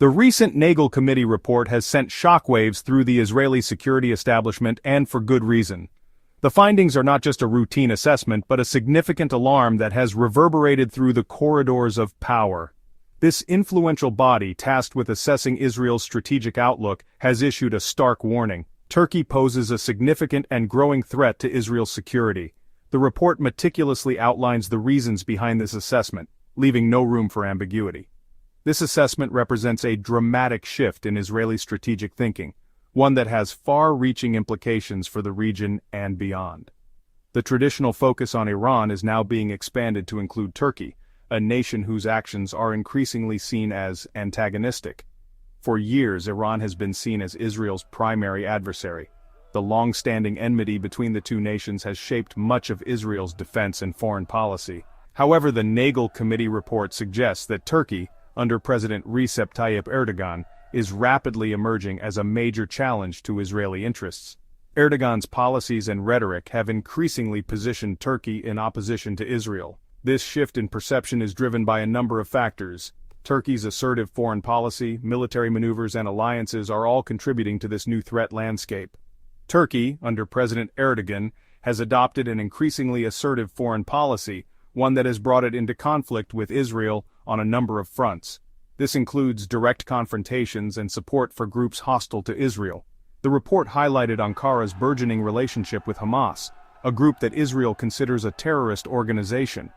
The recent Nagel Committee report has sent shockwaves through the Israeli security establishment, and for good reason. The findings are not just a routine assessment but a significant alarm that has reverberated through the corridors of power. This influential body, tasked with assessing Israel's strategic outlook, has issued a stark warning. Turkey poses a significant and growing threat to Israel's security. The report meticulously outlines the reasons behind this assessment, leaving no room for ambiguity. This assessment represents a dramatic shift in Israeli strategic thinking, one that has far-reaching implications for the region and beyond. The traditional focus on Iran is now being expanded to include Turkey, a nation whose actions are increasingly seen as antagonistic. For years, Iran has been seen as Israel's primary adversary. The long-standing enmity between the two nations has shaped much of Israel's defense and foreign policy. However, the Nagel Committee report suggests that Turkey, under President Recep Tayyip Erdogan, is rapidly emerging as a major challenge to Israeli interests. Erdogan's policies and rhetoric have increasingly positioned Turkey in opposition to Israel. This shift in perception is driven by a number of factors. Turkey's assertive foreign policy, military maneuvers, and alliances are all contributing to this new threat landscape. Turkey, under President Erdogan, has adopted an increasingly assertive foreign policy, one that has brought it into conflict with Israel on a number of fronts. This includes direct confrontations and support for groups hostile to Israel. The report highlighted Ankara's burgeoning relationship with Hamas, a group that Israel considers a terrorist organization.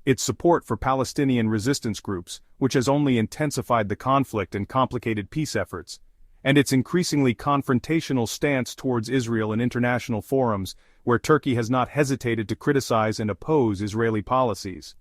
Its support for Palestinian resistance groups, which has only intensified the conflict and complicated peace efforts, and its increasingly confrontational stance towards Israel in international forums, where Turkey has not hesitated to criticize and oppose Israeli policies.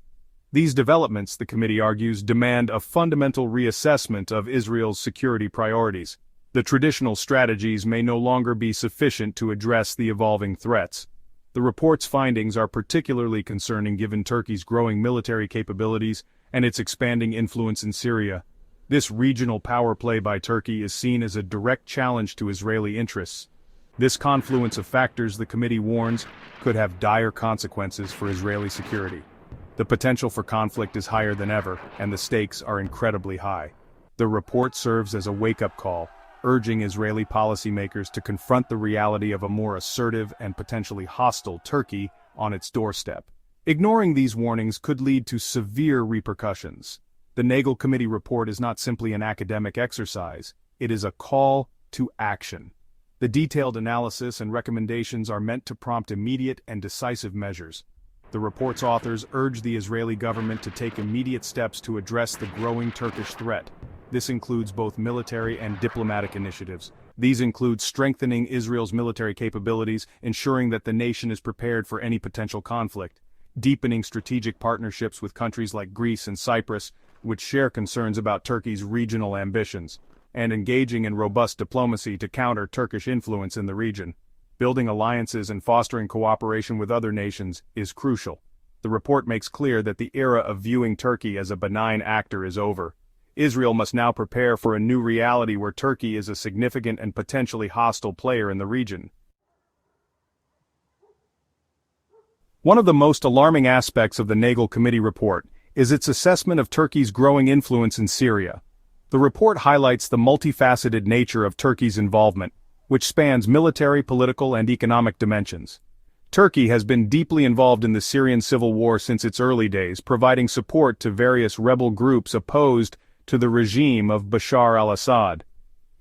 These developments, the committee argues, demand a fundamental reassessment of Israel's security priorities. The traditional strategies may no longer be sufficient to address the evolving threats. The report's findings are particularly concerning given Turkey's growing military capabilities and its expanding influence in Syria. This regional power play by Turkey is seen as a direct challenge to Israeli interests. This confluence of factors, the committee warns, could have dire consequences for Israeli security. The potential for conflict is higher than ever, and the stakes are incredibly high. The report serves as a wake-up call, urging Israeli policymakers to confront the reality of a more assertive and potentially hostile Turkey on its doorstep. Ignoring these warnings could lead to severe repercussions. The Nagel Committee report is not simply an academic exercise, it is a call to action. The detailed analysis and recommendations are meant to prompt immediate and decisive measures. The report's authors urge the Israeli government to take immediate steps to address the growing Turkish threat. This includes both military and diplomatic initiatives. These include strengthening Israel's military capabilities, ensuring that the nation is prepared for any potential conflict, deepening strategic partnerships with countries like Greece and Cyprus, which share concerns about Turkey's regional ambitions, and engaging in robust diplomacy to counter Turkish influence in the region. Building alliances and fostering cooperation with other nations is crucial. The report makes clear that the era of viewing Turkey as a benign actor is over. Israel must now prepare for a new reality where Turkey is a significant and potentially hostile player in the region. One of the most alarming aspects of the Nagel Committee report is its assessment of Turkey's growing influence in Syria. The report highlights the multifaceted nature of Turkey's involvement, which spans military, political, and economic dimensions. Turkey has been deeply involved in the Syrian civil war since its early days, providing support to various rebel groups opposed to the regime of Bashar al-Assad.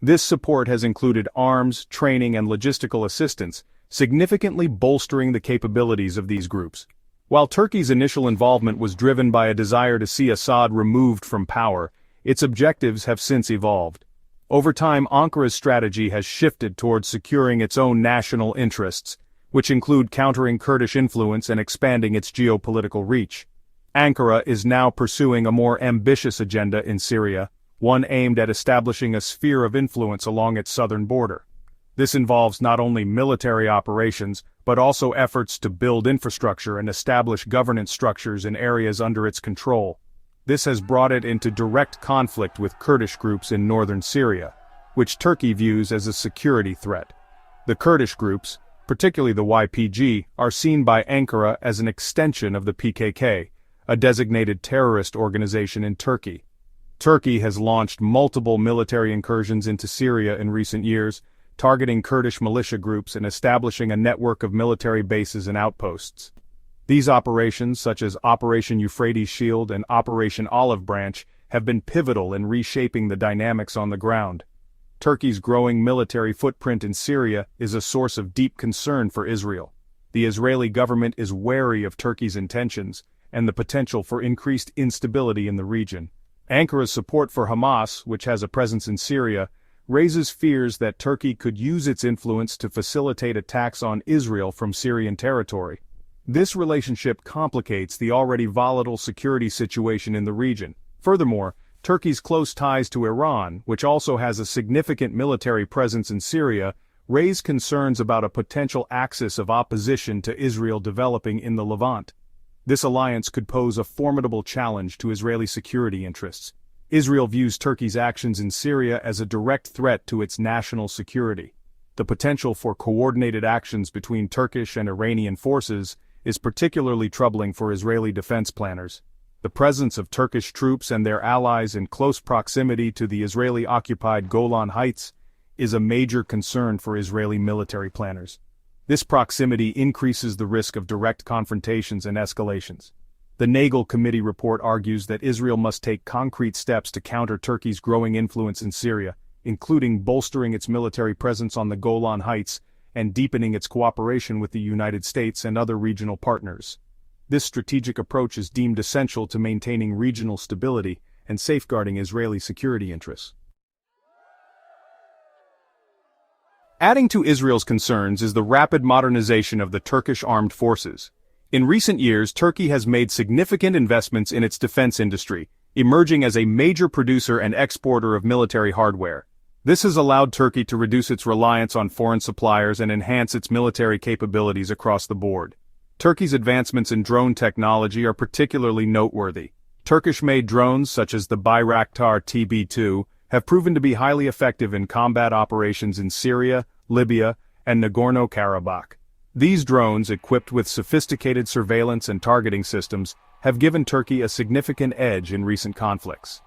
This support has included arms, training, and logistical assistance, significantly bolstering the capabilities of these groups. While Turkey's initial involvement was driven by a desire to see Assad removed from power, its objectives have since evolved. Over time, Ankara's strategy has shifted towards securing its own national interests, which include countering Kurdish influence and expanding its geopolitical reach. Ankara is now pursuing a more ambitious agenda in Syria, one aimed at establishing a sphere of influence along its southern border. This involves not only military operations, but also efforts to build infrastructure and establish governance structures in areas under its control. This has brought it into direct conflict with Kurdish groups in northern Syria, which Turkey views as a security threat. The Kurdish groups, particularly the YPG, are seen by Ankara as an extension of the PKK, a designated terrorist organization in Turkey. Turkey has launched multiple military incursions into Syria in recent years, targeting Kurdish militia groups and establishing a network of military bases and outposts. These operations, such as Operation Euphrates Shield and Operation Olive Branch, have been pivotal in reshaping the dynamics on the ground. Turkey's growing military footprint in Syria is a source of deep concern for Israel. The Israeli government is wary of Turkey's intentions and the potential for increased instability in the region. Ankara's support for Hamas, which has a presence in Syria, raises fears that Turkey could use its influence to facilitate attacks on Israel from Syrian territory. This relationship complicates the already volatile security situation in the region. Furthermore, Turkey's close ties to Iran, which also has a significant military presence in Syria, raise concerns about a potential axis of opposition to Israel developing in the Levant. This alliance could pose a formidable challenge to Israeli security interests. Israel views Turkey's actions in Syria as a direct threat to its national security. The potential for coordinated actions between Turkish and Iranian forces is particularly troubling for Israeli defense planners. The presence of Turkish troops and their allies in close proximity to the Israeli-occupied Golan Heights is a major concern for Israeli military planners. This proximity increases the risk of direct confrontations and escalations. The Nagel Committee report argues that Israel must take concrete steps to counter Turkey's growing influence in Syria, including bolstering its military presence on the Golan Heights and deepening its cooperation with the United States and other regional partners. This strategic approach is deemed essential to maintaining regional stability and safeguarding Israeli security interests. Adding to Israel's concerns is the rapid modernization of the Turkish armed forces. In recent years, Turkey has made significant investments in its defense industry, emerging as a major producer and exporter of military hardware. This has allowed Turkey to reduce its reliance on foreign suppliers and enhance its military capabilities across the board. Turkey's advancements in drone technology are particularly noteworthy. Turkish-made drones such as the Bayraktar TB2 have proven to be highly effective in combat operations in Syria, Libya, and Nagorno-Karabakh. These drones, equipped with sophisticated surveillance and targeting systems, have given Turkey a significant edge in recent conflicts.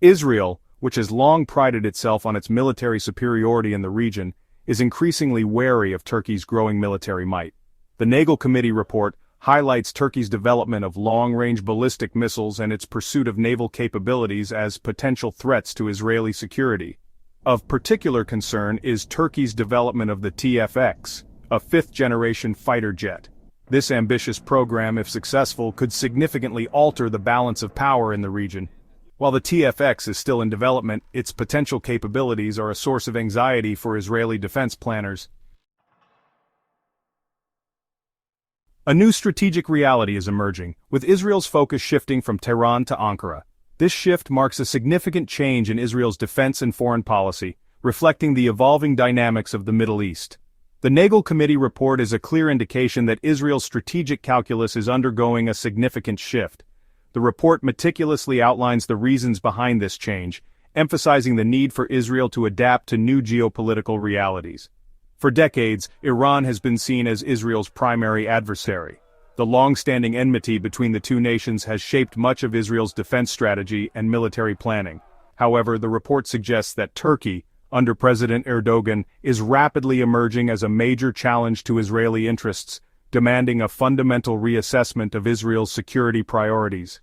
Israel, which has long prided itself on its military superiority in the region, is increasingly wary of Turkey's growing military might. The Nagel Committee report highlights Turkey's development of long-range ballistic missiles and its pursuit of naval capabilities as potential threats to Israeli security. Of particular concern is Turkey's development of the TFX, a fifth-generation fighter jet. This ambitious program, if successful, could significantly alter the balance of power in the region. While the TFX is still in development, its potential capabilities are a source of anxiety for Israeli defense planners. A new strategic reality is emerging, with Israel's focus shifting from Tehran to Ankara. This shift marks a significant change in Israel's defense and foreign policy, reflecting the evolving dynamics of the Middle East. The Nagel Committee report is a clear indication that Israel's strategic calculus is undergoing a significant shift. The report meticulously outlines the reasons behind this change, emphasizing the need for Israel to adapt to new geopolitical realities. For decades, Iran has been seen as Israel's primary adversary. The long-standing enmity between the two nations has shaped much of Israel's defense strategy and military planning. However, the report suggests that Turkey, under President Erdogan, is rapidly emerging as a major challenge to Israeli interests, demanding a fundamental reassessment of Israel's security priorities.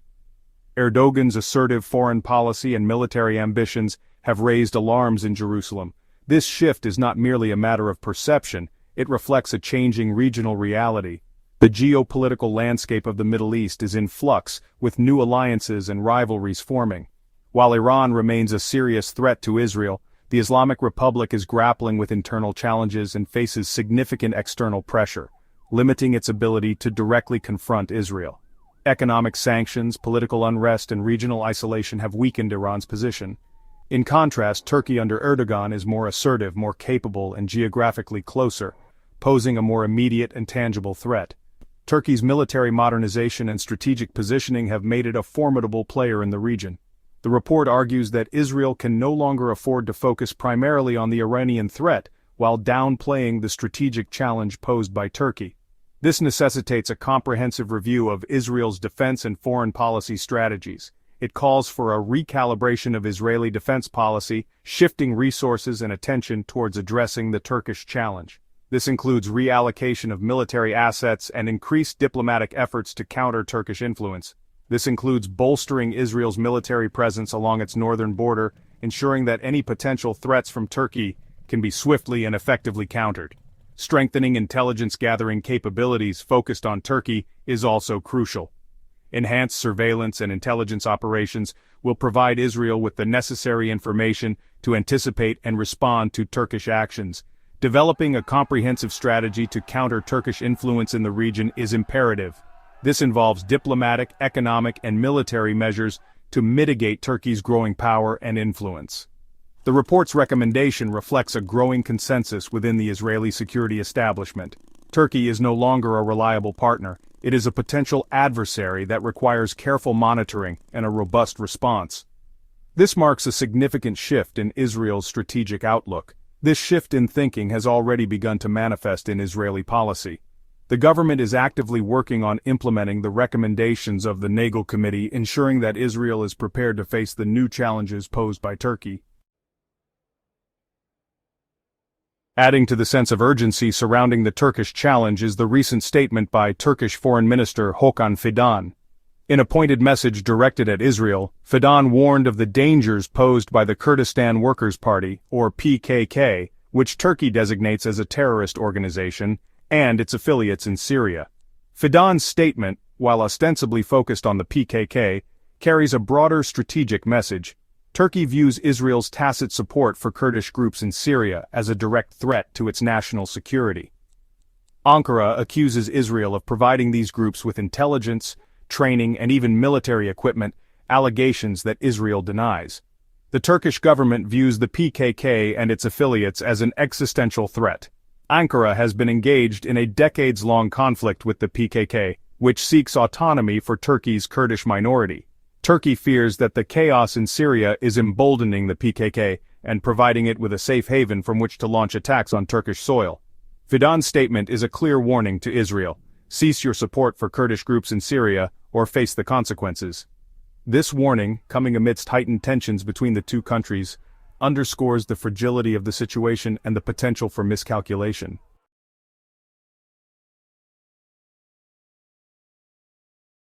Erdogan's assertive foreign policy and military ambitions have raised alarms in Jerusalem. This shift is not merely a matter of perception, it reflects a changing regional reality. The geopolitical landscape of the Middle East is in flux, with new alliances and rivalries forming. While Iran remains a serious threat to Israel, the Islamic Republic is grappling with internal challenges and faces significant external pressure, limiting its ability to directly confront Israel. Economic sanctions, political unrest, and regional isolation have weakened Iran's position. In contrast, Turkey under Erdogan is more assertive, more capable, and geographically closer, posing a more immediate and tangible threat. Turkey's military modernization and strategic positioning have made it a formidable player in the region. The report argues that Israel can no longer afford to focus primarily on the Iranian threat, while downplaying the strategic challenge posed by Turkey. This necessitates a comprehensive review of Israel's defense and foreign policy strategies. it calls for a recalibration of Israeli defense policy, shifting resources and attention towards addressing the Turkish challenge. This includes reallocation of military assets and increased diplomatic efforts to counter Turkish influence. This includes bolstering Israel's military presence along its northern border, ensuring that any potential threats from Turkey can be swiftly and effectively countered. Strengthening intelligence-gathering capabilities focused on Turkey is also crucial. Enhanced surveillance and intelligence operations will provide Israel with the necessary information to anticipate and respond to Turkish actions. Developing a comprehensive strategy to counter Turkish influence in the region is imperative. This involves diplomatic, economic, and military measures to mitigate Turkey's growing power and influence. The report's recommendation reflects a growing consensus within the Israeli security establishment. Turkey is no longer a reliable partner. It is a potential adversary that requires careful monitoring and a robust response. This marks a significant shift in Israel's strategic outlook. This shift in thinking has already begun to manifest in Israeli policy. The government is actively working on implementing the recommendations of the Nagel Committee, ensuring that Israel is prepared to face the new challenges posed by Turkey. Adding to the sense of urgency surrounding the Turkish challenge is the recent statement by Turkish Foreign Minister Hakan Fidan. In a pointed message directed at Israel, Fidan warned of the dangers posed by the Kurdistan Workers' Party, or PKK, which Turkey designates as a terrorist organization, and its affiliates in Syria. Fidan's statement, while ostensibly focused on the PKK, carries a broader strategic message. Turkey views Israel's tacit support for Kurdish groups in Syria as a direct threat to its national security. Ankara accuses Israel of providing these groups with intelligence, training, and even military equipment, allegations that Israel denies. The Turkish government views the PKK and its affiliates as an existential threat. Ankara has been engaged in a decades-long conflict with the PKK, which seeks autonomy for Turkey's Kurdish minority. Turkey fears that the chaos in Syria is emboldening the PKK and providing it with a safe haven from which to launch attacks on Turkish soil. Fidan's statement is a clear warning to Israel: cease your support for Kurdish groups in Syria or face the consequences. This warning, coming amidst heightened tensions between the two countries, underscores the fragility of the situation and the potential for miscalculation.